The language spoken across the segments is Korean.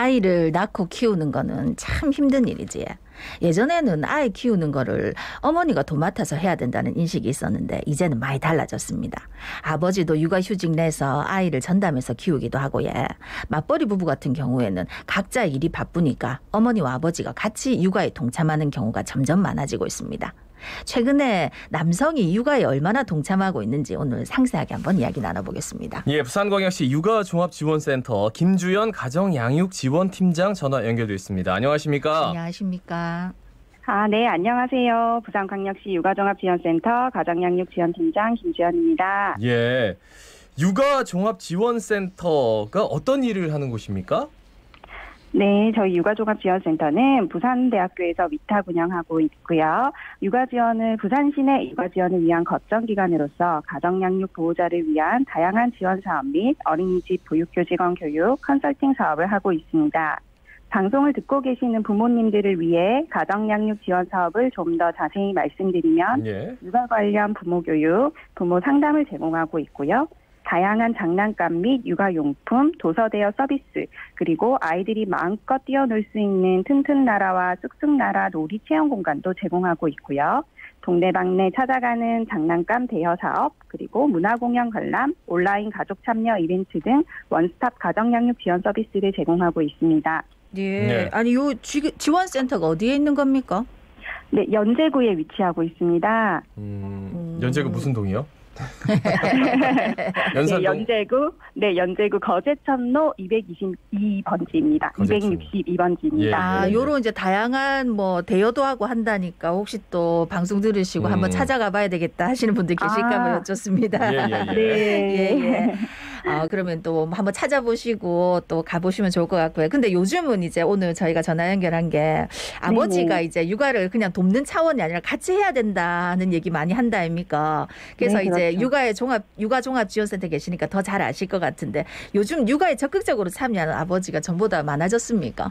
아이를 낳고 키우는 거는 참 힘든 일이지. 예전에는 아이 키우는 거를 어머니가 도맡아서 해야 된다는 인식이 있었는데 이제는 많이 달라졌습니다. 아버지도 육아휴직 내서 아이를 전담해서 키우기도 하고 맞벌이 부부 같은 경우에는 각자 일이 바쁘니까 어머니와 아버지가 같이 육아에 동참하는 경우가 점점 많아지고 있습니다. 최근에 남성이 육아에 얼마나 동참하고 있는지 오늘 상세하게 한번 이야기 나눠보겠습니다. 예, 부산광역시 육아종합지원센터 김주연 가정양육지원팀장 전화 연결돼 있습니다. 안녕하십니까? 안녕하십니까? 네, 안녕하세요. 부산광역시 육아종합지원센터 가정양육지원팀장 김주연입니다. 예, 육아종합지원센터가 어떤 일을 하는 곳입니까? 네, 저희 육아종합지원센터는 부산대학교에서 위탁 운영하고 있고요. 육아지원을 부산시내 육아지원을 위한 거점기관으로서 가정양육 보호자를 위한 다양한 지원 사업 및 어린이집 보육교직원 교육, 컨설팅 사업을 하고 있습니다. 방송을 듣고 계시는 부모님들을 위해 가정양육 지원 사업을 좀 더 자세히 말씀드리면 육아 관련 부모 교육, 부모 상담을 제공하고 있고요. 다양한 장난감 및 육아용품, 도서 대여 서비스, 그리고 아이들이 마음껏 뛰어놀 수 있는 튼튼나라와 쑥쑥나라 놀이 체험 공간도 제공하고 있고요. 동네방네 찾아가는 장난감 대여 사업, 그리고 문화공연 관람, 온라인 가족 참여 이벤트 등 원스톱 가정양육 지원 서비스를 제공하고 있습니다. 네. 아니, 요 지원센터가 어디에 있는 겁니까? 네, 연제구에 위치하고 있습니다. 연제구 무슨 동이요? 연제구 거제천로 222번지입니다. 262번지입니다. 요런 이제 다양한 뭐 대여도 하고 한다니까 혹시 또 방송 들으시고 한번 찾아가 봐야 되겠다 하시는 분들 계실까 봐 여쭙습니다. 네. 그러면 또 한번 찾아보시고 또 가보시면 좋을 것 같고요. 근데 요즘은 이제 오늘 저희가 전화 연결한 게 아버지가 이제 육아를 그냥 돕는 차원이 아니라 같이 해야 된다는 얘기 많이 한다 아닙니까? 그래서 이제 육아종합지원센터 계시니까 더 잘 아실 것 같은데 요즘 육아에 적극적으로 참여하는 아버지가 전보다 많아졌습니까?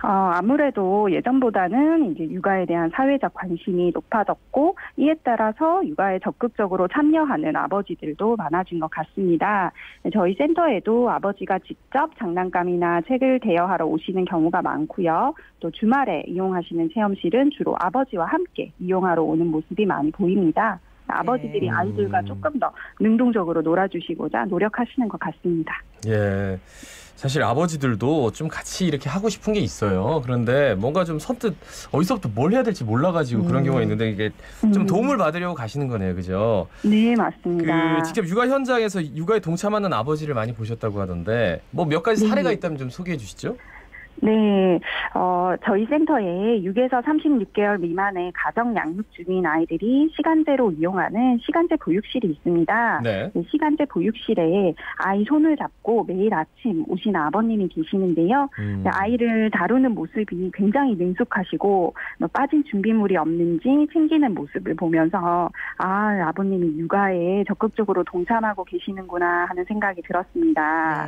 아무래도 예전보다는 이제 육아에 대한 사회적 관심이 높아졌고 이에 따라서 육아에 적극적으로 참여하는 아버지들도 많아진 것 같습니다. 저희 센터에도 아버지가 직접 장난감이나 책을 대여하러 오시는 경우가 많고요. 또 주말에 이용하시는 체험실은 주로 아버지와 함께 이용하러 오는 모습이 많이 보입니다. 아버지들이 아이들과 조금 더 능동적으로 놀아주시고자 노력하시는 것 같습니다. 예. 사실 아버지들도 좀 같이 이렇게 하고 싶은 게 있어요. 그런데 뭔가 좀 선뜻 어디서부터 뭘 해야 될지 몰라가지고 그런 경우가 있는데 이게 좀 도움을 받으려고 가시는 거네요. 그죠? 네, 맞습니다. 직접 육아 현장에서 육아에 동참하는 아버지를 많이 보셨다고 하던데 뭐 몇 가지 사례가 있다면 좀 소개해 주시죠. 네, 저희 센터에 6에서 36개월 미만의 가정 양육 중인 아이들이 시간제로 이용하는 시간제 보육실이 있습니다. 네. 시간제 보육실에 아이 손을 잡고 매일 아침 오시는 아버님이 계시는데요. 아이를 다루는 모습이 굉장히 능숙하시고 빠진 준비물이 없는지 챙기는 모습을 보면서 아버님이 육아에 적극적으로 동참하고 계시는구나 하는 생각이 들었습니다.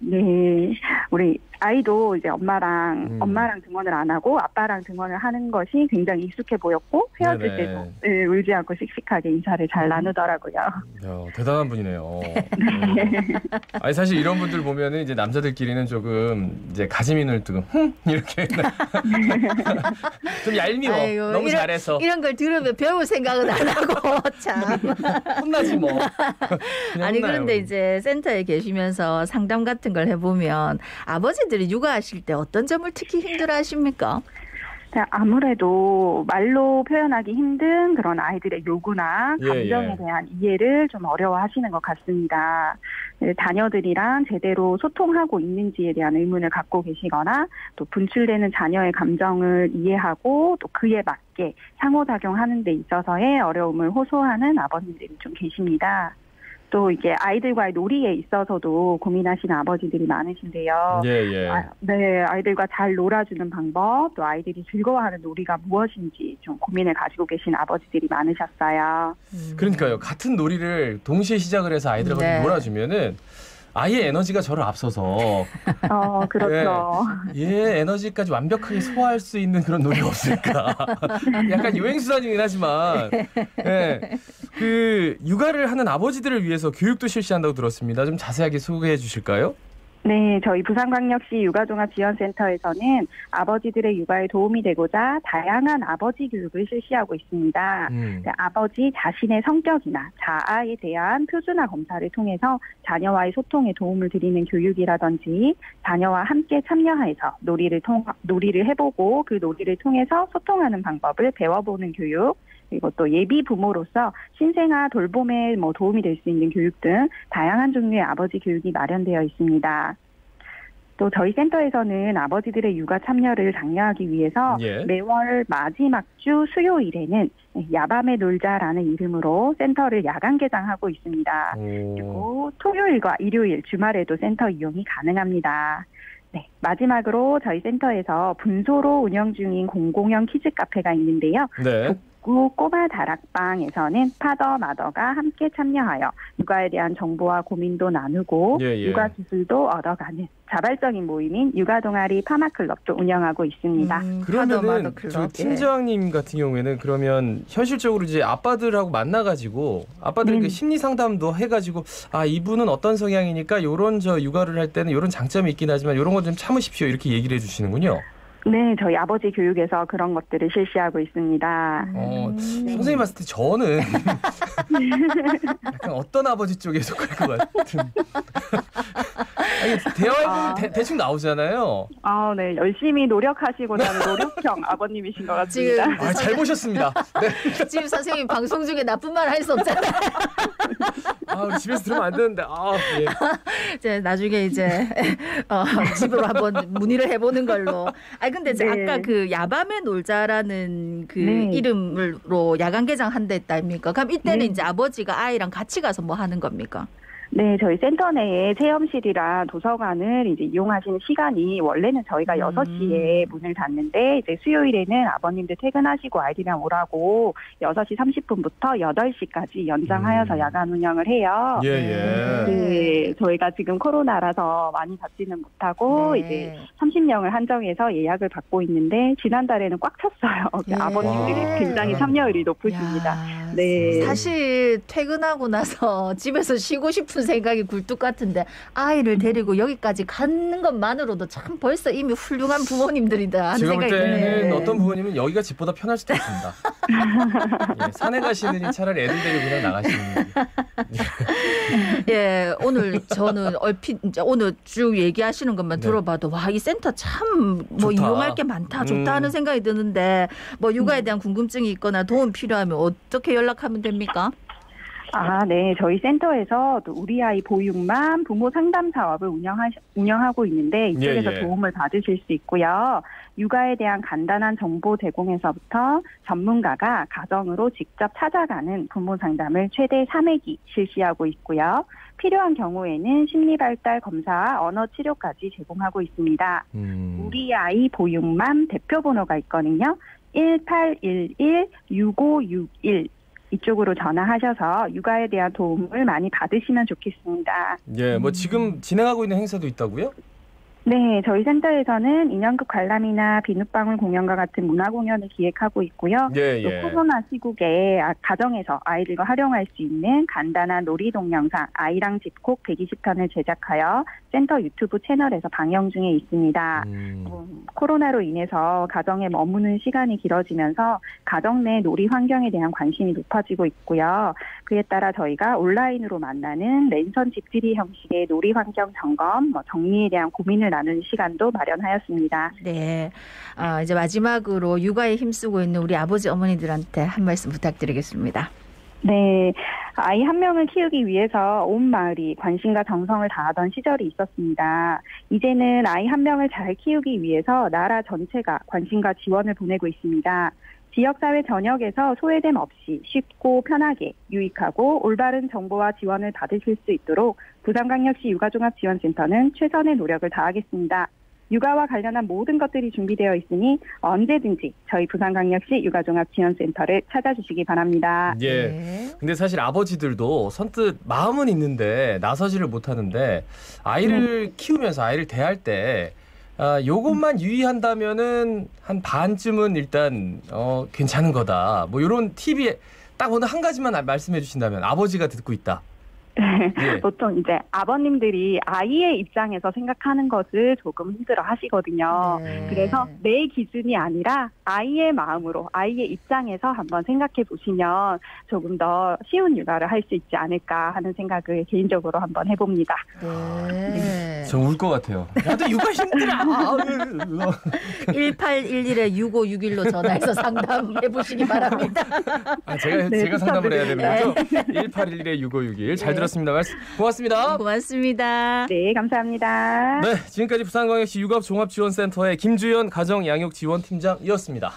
네, 우리 아이도 이제 엄마랑 등원을 안 하고 아빠랑 등원을 하는 것이 굉장히 익숙해 보였고 헤어질 때도 울지 않고 씩씩하게 인사를 잘 나누더라고요. 대단한 분이네요. 아니 사실 이런 분들 보면은 이제 남자들끼리는 조금 이제 가지민을 뜨고 이렇게 좀 얄미워. 아이고, 너무 잘해서 이런 걸 들으면 배울 생각은 안 하고 참 혼나지 뭐. 아니 그런데 이제 센터에 계시면서 상담 같은 걸 해보면 아버지들이 육아하실 때 어떤 점을 특히 힘들어하십니까? 아무래도 말로 표현하기 힘든 그런 아이들의 요구나 감정에 대한 이해를 좀 어려워하시는 것 같습니다. 자녀들이랑 제대로 소통하고 있는지에 대한 의문을 갖고 계시거나 또 분출되는 자녀의 감정을 이해하고 또 그에 맞게 상호작용하는 데 있어서의 어려움을 호소하는 아버님들이 좀 계십니다. 또 이게 아이들과의 놀이에 있어서도 고민하시는 아버지들이 많으신데요. 아이들과 잘 놀아주는 방법, 또 아이들이 즐거워하는 놀이가 무엇인지 좀 고민을 가지고 계신 아버지들이 많으셨어요. 그러니까요. 같은 놀이를 동시에 시작을 해서 아이들하고 놀아주면은 아이의 에너지가 저를 앞서서 그렇죠. 얘 에너지까지 완벽하게 소화할 수 있는 그런 놀이가 없을까. 약간 유행수단이긴 하지만 그 육아를 하는 아버지들을 위해서 교육도 실시한다고 들었습니다. 좀 자세하게 소개해 주실까요? 네, 저희 부산광역시 육아종합지원센터에서는 아버지들의 육아에 도움이 되고자 다양한 아버지 교육을 실시하고 있습니다. 아버지 자신의 성격이나 자아에 대한 표준화 검사를 통해서 자녀와의 소통에 도움을 드리는 교육이라든지 자녀와 함께 참여해서 놀이를 해보고 그 놀이를 통해서 소통하는 방법을 배워보는 교육, 그리고 또 예비 부모로서 신생아 돌봄에 도움이 될 수 있는 교육 등 다양한 종류의 아버지 교육이 마련되어 있습니다. 또 저희 센터에서는 아버지들의 육아 참여를 장려하기 위해서 매월 마지막 주 수요일에는 야밤에 놀자라는 이름으로 센터를 야간 개장하고 있습니다. 그리고 토요일과 일요일, 주말에도 센터 이용이 가능합니다. 네, 마지막으로 저희 센터에서 분소로 운영 중인 공공형 키즈 카페가 있는데요. 네. 꼬마 다락방에서는 파더, 마더가 함께 참여하여 육아에 대한 정보와 고민도 나누고 육아 기술도 얻어가는 자발적인 모임인 육아동아리 파마클럽도 운영하고 있습니다. 그러면은 저 팀장님 같은 경우에는 그러면 현실적으로 이제 아빠들하고 만나가지고 아빠들 그 심리 상담도 해가지고 이분은 어떤 성향이니까 요런 육아를 할 때는 요런 장점이 있긴 하지만 요런 거 좀 참으십시오 이렇게 얘기를 해주시는군요. 네, 저희 아버지 교육에서 그런 것들을 실시하고 있습니다. 선생님 봤을 때 저는 약간 어떤 아버지 쪽에 속할 것 같은. 아니, 대화해보면 대충 나오잖아요. 네, 열심히 노력하시고 나는 노력형 아버님이신 것 같습니다. 잘 보셨습니다. 네. 지금 선생님 방송 중에 나쁜 말 할 수 없잖아요. 우리 집에서 들으면 안 되는데. 예. 이제 나중에 이제 집으로 한번 문의를 해보는 걸로. 근데 아까 그 야밤에 놀자라는 그 이름으로 야간 개장한다 했다 아닙니까? 그럼 이때는 이제 아버지가 아이랑 같이 가서 뭐 하는 겁니까? 네, 저희 센터 내에 체험실이랑 도서관을 이제 이용하시는 시간이 원래는 저희가 6시에 문을 닫는데 이제 수요일에는 아버님들 퇴근하시고 아이들이랑 오라고 6시 30분부터 8시까지 연장하여서 야간 운영을 해요. 네, 저희가 지금 코로나라서 많이 받지는 못하고 이제 30명을 한정해서 예약을 받고 있는데 지난달에는 꽉 찼어요. 아버님들이 굉장히 참여율이 높으십니다. 네. 사실 퇴근하고 나서 집에서 쉬고 싶은 생각이 굴뚝 같은데 아이를 데리고 여기까지 가는 것만으로도 참 벌써 이미 훌륭한 부모님들이다 하는 생각이 드네요. 제가 볼 때는 어떤 부모님은 여기가 집보다 편할 수도 있습니다. 산에 가시느니 차라리 애들 데리고 그냥 나가시는 게. 오늘 저는 얼핏 오늘 쭉 얘기하시는 것만 들어봐도 이 센터 참 이용할 게 많다, 좋다 하는 생각이 드는데 육아에 대한 궁금증이 있거나 도움 필요하면 어떻게 연락하면 됩니까? 네. 저희 센터에서 또 우리 아이 보육맘 부모 상담 사업을 운영하고 있는데 이쪽에서 도움을 받으실 수 있고요. 육아에 대한 간단한 정보 제공에서부터 전문가가 가정으로 직접 찾아가는 부모 상담을 최대 3회기 실시하고 있고요. 필요한 경우에는 심리발달 검사와 언어 치료까지 제공하고 있습니다. 우리 아이 보육맘 대표번호가 있거든요. 1811-6561 이쪽으로 전화하셔서 육아에 대한 도움을 많이 받으시면 좋겠습니다. 지금 진행하고 있는 행사도 있다고요? 네, 저희 센터에서는 인형극 관람이나 비눗방울 공연과 같은 문화 공연을 기획하고 있고요. 또 코로나 시국에 가정에서 아이들과 활용할 수 있는 간단한 놀이 동영상 아이랑 집콕 120편을 제작하여 센터 유튜브 채널에서 방영 중에 있습니다. 코로나로 인해서 가정에 머무는 시간이 길어지면서 가정 내 놀이 환경에 대한 관심이 높아지고 있고요. 그에 따라 저희가 온라인으로 만나는 랜선 집들이 형식의 놀이 환경 점검, 정리에 대한 고민을 나누는 시간도 마련하였습니다. 네, 이제 마지막으로 육아에 힘쓰고 있는 우리 아버지 어머니들한테 한 말씀 부탁드리겠습니다. 네, 아이 한 명을 키우기 위해서 온 마을이 관심과 정성을 다하던 시절이 있었습니다. 이제는 아이 한 명을 잘 키우기 위해서 나라 전체가 관심과 지원을 보내고 있습니다. 지역사회 전역에서 소외됨 없이 쉽고 편하게 유익하고 올바른 정보와 지원을 받으실 수 있도록 부산광역시 육아종합지원센터는 최선의 노력을 다하겠습니다. 육아와 관련한 모든 것들이 준비되어 있으니 언제든지 저희 부산광역시 육아종합지원센터를 찾아주시기 바랍니다. 근데 사실 아버지들도 선뜻 마음은 있는데 나서지를 못하는데 아이를 키우면서 아이를 대할 때 요것만 유의한다면은 한 반쯤은 일단 괜찮은 거다. 이런 팁이 딱 오늘 한 가지만 말씀해 주신다면 아버지가 듣고 있다. 예. 보통 이제 아버님들이 아이의 입장에서 생각하는 것을 조금 힘들어 하시거든요. 네. 그래서 내 기준이 아니라 아이의 마음으로 아이의 입장에서 한번 생각해 보시면 조금 더 쉬운 육아를 할 수 있지 않을까 하는 생각을 개인적으로 한번 해봅니다. 네. 저 울 것 같아요. 나도 육아 힘들어. 1811-6561로 전화해서 상담해 보시기 바랍니다. 아, 제가 네, 제가 상담을 해야 되는 거죠? 네. 1811-6561. 잘 네. 들었습니다. 고맙습니다. 고맙습니다. 네, 감사합니다. 네, 지금까지 부산광역시 육아종합지원센터의 김주연 가정양육지원팀장이었습니다.